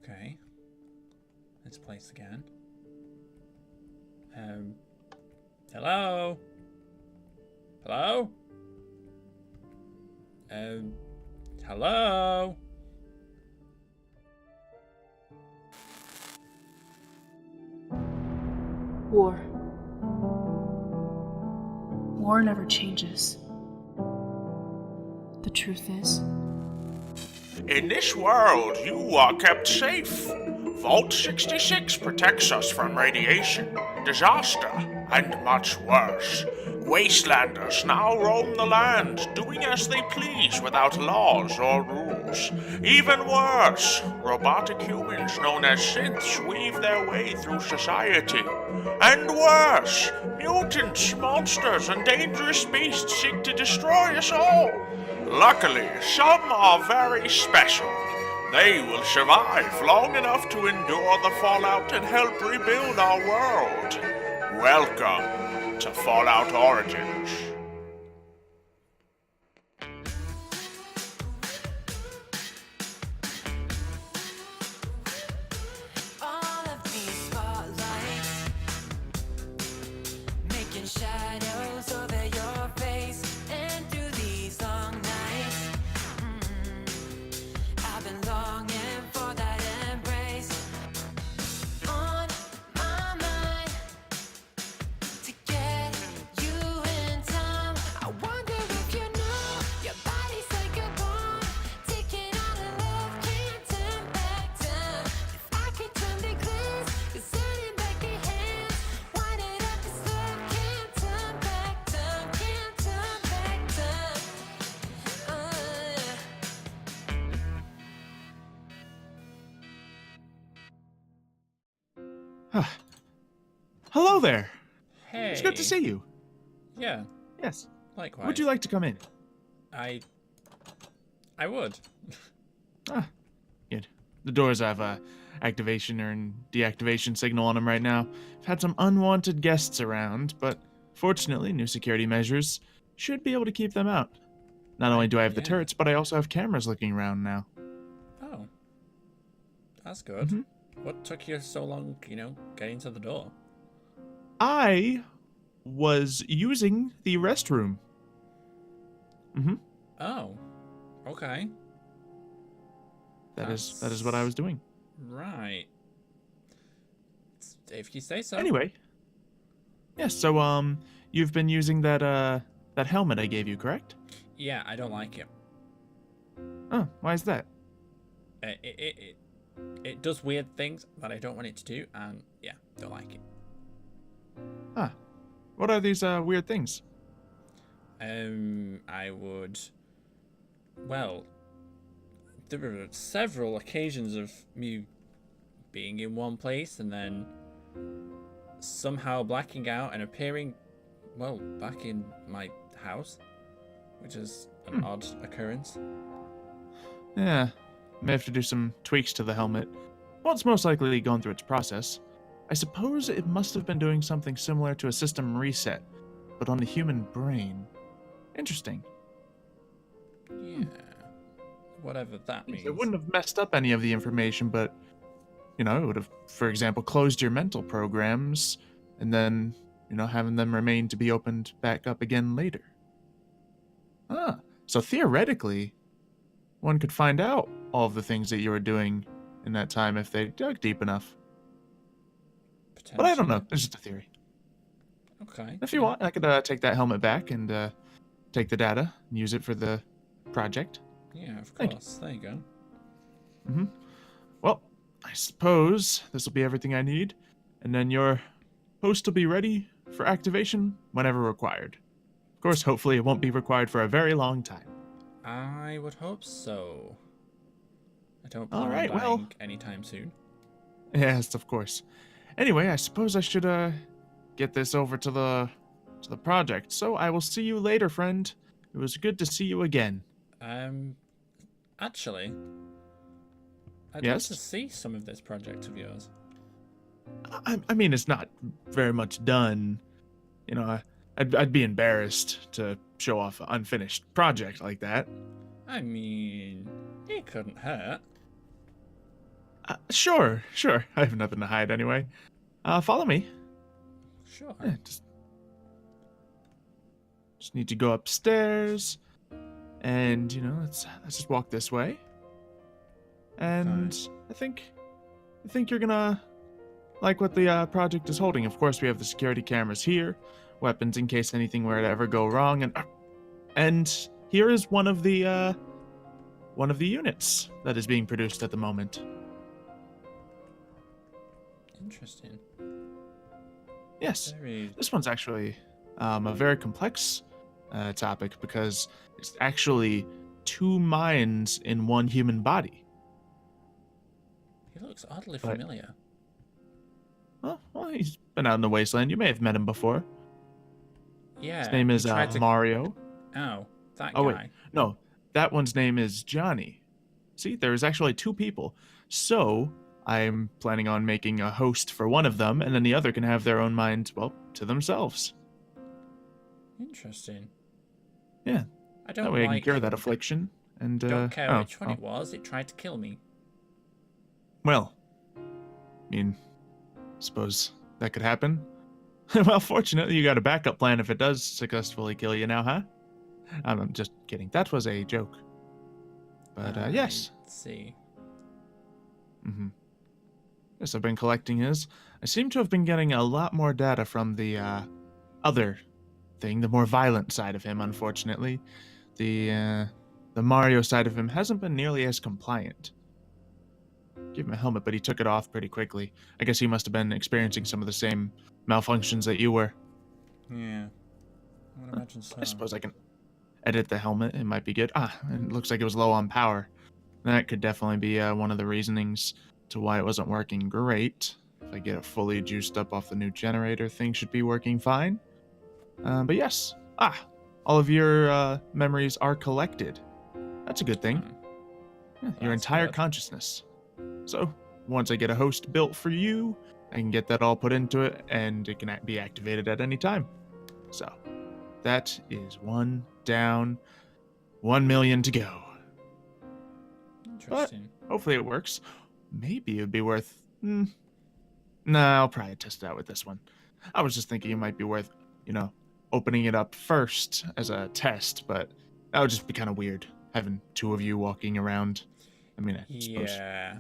Okay. Let's place again. Hello? Hello? Hello? War. War never changes. The truth is, In this world, you are kept safe. Vault 66 protects us from radiation, disaster, and much worse. Wastelanders now roam the land, doing as they please without laws or rules. Even worse, robotic humans known as synths weave their way through society. And worse, mutants, monsters, and dangerous beasts seek to destroy us all. Luckily, some are very special. They will survive long enough to endure the fallout and help rebuild our world. Welcome to Fallout Origins. All of these spotlights making shadows over your face, and through these long nights, I've been longing for that embrace. On my mind to get you in time. I wonder if you know your body's like a bomb, taking all the love, can't turn back time. If I could turn the glass, you're sitting back your hands, wind it up and slow, can't turn back time, can't turn back time. Hello there. Hey. It's good to see you. Yeah, Yes. likewise. Would you like to come in? I would. Good. The doors have a activation or deactivation signal on them right now. I've had some unwanted guests around, but fortunately, new security measures should be able to keep them out. Not only do I have the Yeah. turrets, but I also have cameras looking around now. Oh. That's good. Mhm. What took you so long, getting to the door? I was using the restroom. Oh. Okay. That is what I was doing. Right. If you say so. Anyway. Yes, so you've been using that helmet I gave you, correct? Yeah, I don't like it. Oh, why is that? It does weird things that I don't want it to do, and yeah, don't like it. Ah. What are these weird things? I would. Well, there were several occasions of me being in one place and then somehow blacking out and appearing, well, back in my house, which is an odd occurrence. Yeah, may have to do some tweaks to the helmet. Well, it's most likely gone through its process. I suppose it must have been doing something similar to a system reset, but on the human brain. Interesting. Yeah. Whatever that means. It wouldn't have messed up any of the information, but, it would have, for example, closed your mental programs, and then, having them remain to be opened back up again later. Ah, so theoretically, one could find out all of the things that you were doing in that time if they dug deep enough. But I don't know. It's just a theory. Okay. If you want, I could take that helmet back and take the data and use it for the project. Yeah, of Thank you. course. There you go. Well, I suppose this will be everything I need, and then your host will be ready for activation whenever required. Of course, hopefully it won't be required for a very long time. I would hope so. I don't All plan right, on well- dying anytime soon. Yes, of course. Anyway, I suppose I should get this over to the project. So I will see you later, friend. It was good to see you again. Actually, I'd Yes? like to see some of this project of yours. I mean, it's not very much done. I'd be embarrassed to show off an unfinished project like that. I mean, it couldn't hurt. Sure. I have nothing to hide anyway. Follow me. Sure. Yeah, just need to go upstairs, and let's just walk this way. And I think you're gonna like what the project is holding. Of course, we have the security cameras here, weapons in case anything were to ever go wrong, and here is one of the units that is being produced at the moment. Interesting. Yes, Very. this one's actually a very complex topic because it's actually 2 minds in one human body. He looks oddly But- familiar. Well, he's been out in the wasteland. You may have met him before. Yeah. His name he is tried to- Mario. Oh, that Oh, guy. wait. No, that one's name is Johnny. See, there's actually 2 people. So, I'm planning on making a host for one of them, and then the other can have their own mind, well, to themselves. Interesting. Yeah. I don't That way I can like. cure that affliction. And Don't care oh, which one it was. It tried to kill me. Well, I mean, suppose that could happen. Well, fortunately, you got a backup plan if it does successfully kill you now, huh? I'm just kidding. That was a joke. But yes. Let's see. Mm-hmm. Yes, I've been collecting his. I seem to have been getting a lot more data from the other thing, the more violent side of him, unfortunately. The Mario side of him hasn't been nearly as compliant. Gave him a helmet, but he took it off pretty quickly. I guess he must have been experiencing some of the same malfunctions that you were. Yeah. I would imagine so. I suppose I can edit the helmet. It might be good. It looks like it was low on power. That could definitely be one of the reasonings to why it wasn't working great. If I get it fully juiced up off the new generator, things should be working fine. But yes. All of your memories are collected. That's a good thing. Yeah, your That's entire good. consciousness. So, once I get a host built for you, I can get that all put into it, and it can be activated at any time. So, that is 1 down, 1 million to go. Interesting. Hopefully it works. Maybe it would be worth... Nah, I'll probably test it out with this one. I was just thinking it might be worth, opening it up first as a test, but that would just be kind of weird, having 2 of you walking around. I mean, I suppose Yeah.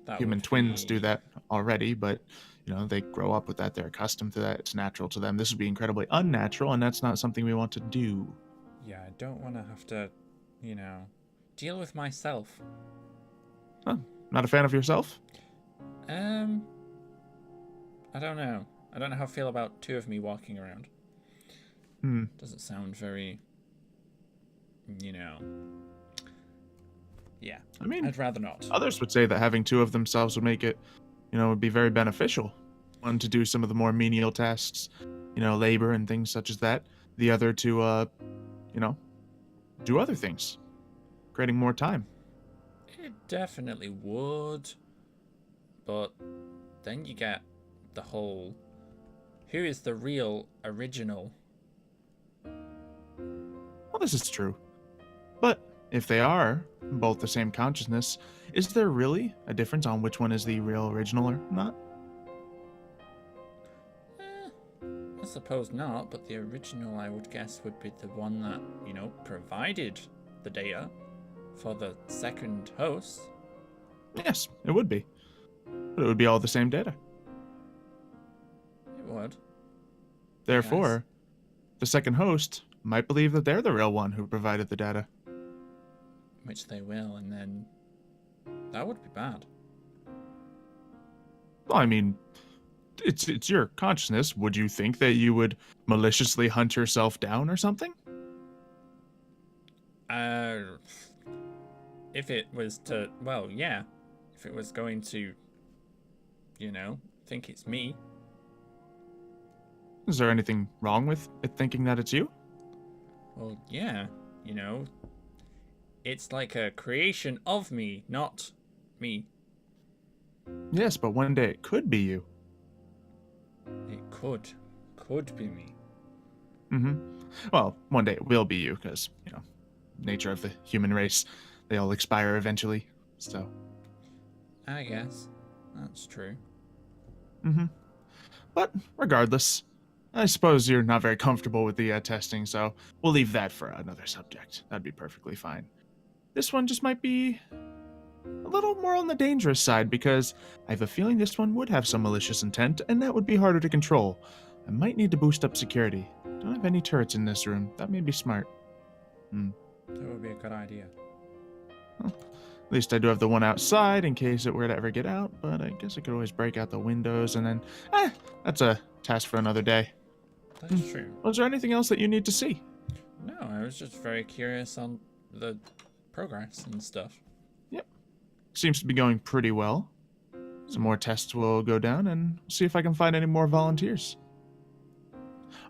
That human would twins be- do that already, but, they grow up with that. They're accustomed to that. It's natural to them. This would be incredibly unnatural, and that's not something we want to do. Yeah, I don't want to have to, deal with myself. Not a fan of yourself? I don't know. I don't know how I feel about 2 of me walking around. Doesn't sound very, Yeah. I mean, I'd rather not. others would say that having 2 of themselves would make it, would be very beneficial. One to do some of the more menial tasks, labor and things such as that. The other to, do other things, creating more time. It definitely would. But then you get the whole, who is the real original? Well, this is true. But if they are both the same consciousness, is there really a difference on which one is the real original or not? I suppose not, but the original, I would guess, would be the one that, provided the data for the second host. Yes, it would be. But it would be all the same data. It would. Therefore, the second host might believe that they're the real one who provided the data. Which they will, and then that would be bad. Well, I mean, it's your consciousness. Would you think that you would maliciously hunt yourself down or something? If it was to, well, yeah. If it was going to, think it's me. Is there anything wrong with it thinking that it's you? Well, yeah, it's like a creation of me, not me. Yes, but one day it could be you. It could be me. Well, one day it will be you, because, nature of the human race, they all expire eventually, so. I guess. That's true. But regardless, I suppose you're not very comfortable with the testing, so we'll leave that for another subject. That'd be perfectly fine. This one just might be a little more on the dangerous side because I have a feeling this one would have some malicious intent, and that would be harder to control. I might need to boost up security. Don't have any turrets in this room. That may be smart. That would be a good idea. Well, at least I do have the one outside in case it were to ever get out, but I guess I could always break out the windows and then... that's a task for another day. That's true. Was there anything else that you need to see? No, I was just very curious on the progress and stuff. Yep. Seems to be going pretty well. Some more tests will go down and see if I can find any more volunteers.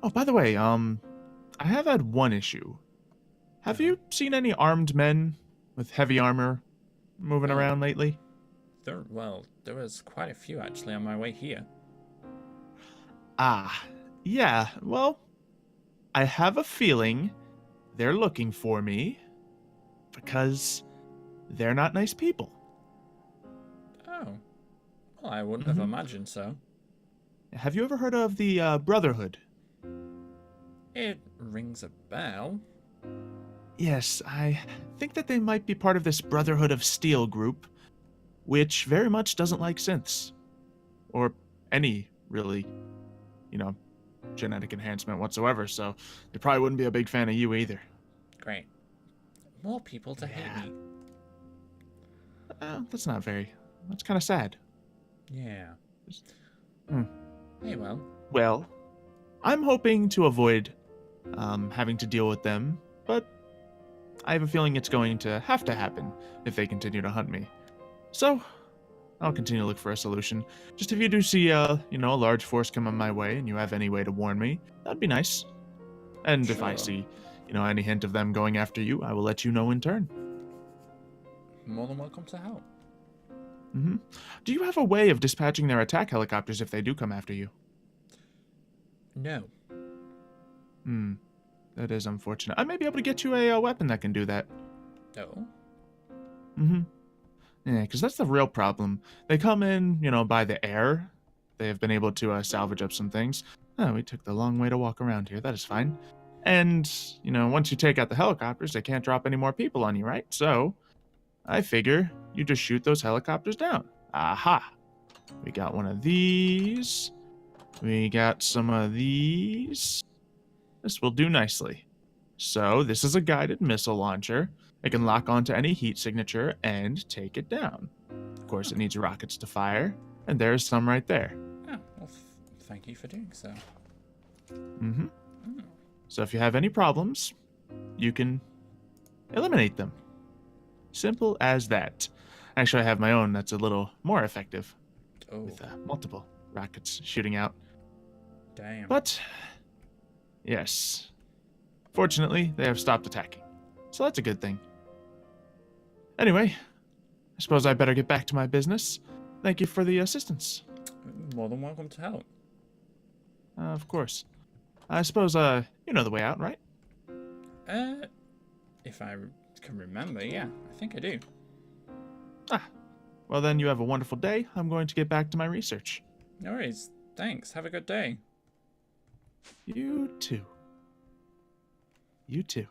Oh, by the way, I have had one issue. Have you seen any armed men with heavy armor moving around lately? There was quite a few actually on my way here. Yeah, well, I have a feeling they're looking for me because they're not nice people. Oh. Well, I wouldn't have imagined so. Have you ever heard of the Brotherhood? It rings a bell. Yes, I think that they might be part of this Brotherhood of Steel group, which very much doesn't like synths. Or any, really, genetic enhancement whatsoever, so they probably wouldn't be a big fan of you either. Great. More people to hate me. That's kind of sad. Yeah. Hmm. Hey, well. Well, I'm hoping to avoid having to deal with them, but I have a feeling it's going to have to happen if they continue to hunt me. So, I'll continue to look for a solution. Just if you do see, a large force coming my way and you have any way to warn me, that'd be nice. And if I Sure. see, any hint of them going after you, I will let you know in turn. More than welcome to help. Do you have a way of dispatching their attack helicopters if they do come after you? No. That is unfortunate. I may be able to get you a weapon that can do that. No. Yeah, because that's the real problem. They come in, by the air. They have been able to salvage up some things. Oh, we took the long way to walk around here. That is fine. And, once you take out the helicopters, they can't drop any more people on you, right? So, I figure you just shoot those helicopters down. Aha! We got one of these. We got some of these. This will do nicely. So, this is a guided missile launcher. It can lock onto any heat signature and take it down. Of course, it needs rockets to fire, and there's some right there. Oh, well, thank you for doing so. So if you have any problems, you can eliminate them. Simple as that. Actually, I have my own that's a little more effective, Oh, with multiple rockets shooting out. damn. But, yes. Fortunately, they have stopped attacking. So that's a good thing. Anyway, I suppose I better get back to my business. Thank you for the assistance. More than welcome to help. Of course. I suppose, you know the way out, right? If I can remember, yeah, I think I do. Well then, you have a wonderful day. I'm going to get back to my research. No worries. Thanks. Have a good day. You too. You too.